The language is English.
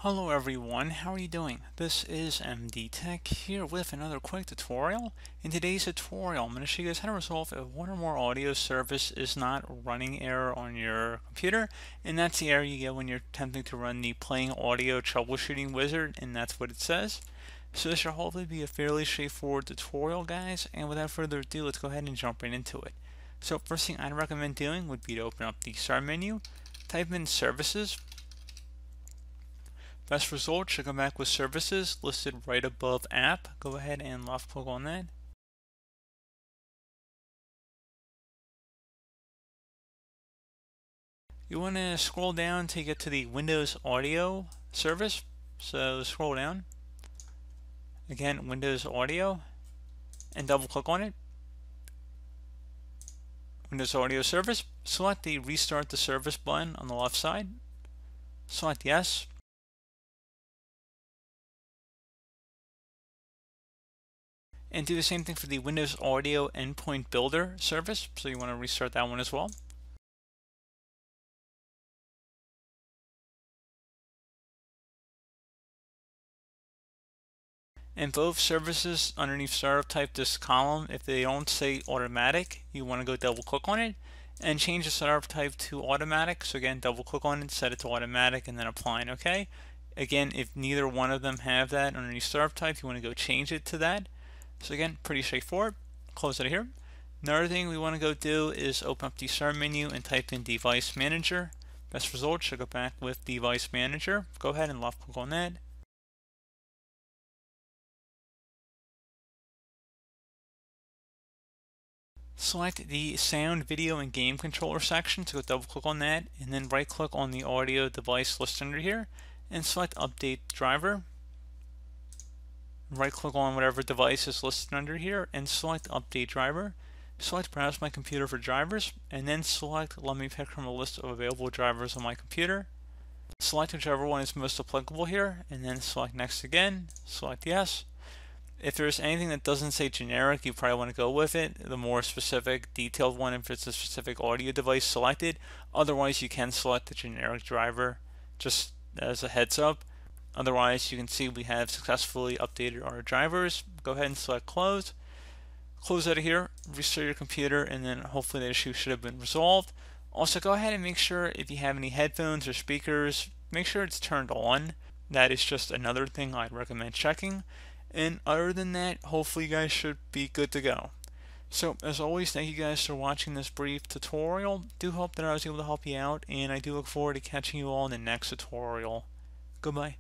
Hello everyone, how are you doing? This is MD Tech here with another quick tutorial. In today's tutorial, I'm going to show you guys how to resolve if one or more audio service is not running error on your computer, and that's the error you get when you're attempting to run the playing audio troubleshooting wizard, and that's what it says. So this should hopefully be a fairly straightforward tutorial, guys, and without further ado, let's go ahead and jump right into it. So first thing I'd recommend doing would be to open up the start menu, type in services. Best result should come back with services listed right above app. Go ahead and left click on that. You want to scroll down to get to the Windows Audio service. So scroll down. Again, Windows Audio, and double click on it. Windows Audio service. Select the Restart the Service button on the left side. Select Yes. And do the same thing for the Windows Audio Endpoint Builder service. So you want to restart that one as well. And both services underneath startup type this column, if they don't say automatic, you want to go double click on it and change the startup type to automatic. So again, double click on it, set it to automatic, and then applying OK. Again, if neither one of them have that underneath startup type, you want to go change it to that. So again, pretty straightforward. Close it here. Another thing we want to go do is open up the start menu and type in Device Manager. Best result should go back with Device Manager. Go ahead and left click on that. Select the Sound, Video, and Game Controller section, so go double click on that, and then right click on the audio device listed under here, and select Update Driver. Right click on whatever device is listed under here, and select Update Driver. Select Browse My Computer for drivers, and then select Let me pick from a list of available drivers on my computer. Select whichever one is most applicable here, and then select Next again, select Yes. If there's anything that doesn't say generic, you probably want to go with it. The more specific, detailed one, if it's a specific audio device selected. Otherwise, you can select the generic driver, just as a heads up. Otherwise, you can see we have successfully updated our drivers. Go ahead and select Close. Close out of here, restart your computer, and then hopefully the issue should have been resolved. Also, go ahead and make sure if you have any headphones or speakers, make sure it's turned on. That is just another thing I'd recommend checking. And other than that, hopefully you guys should be good to go. So as always, thank you guys for watching this brief tutorial. Do hope that I was able to help you out, and I do look forward to catching you all in the next tutorial. Goodbye.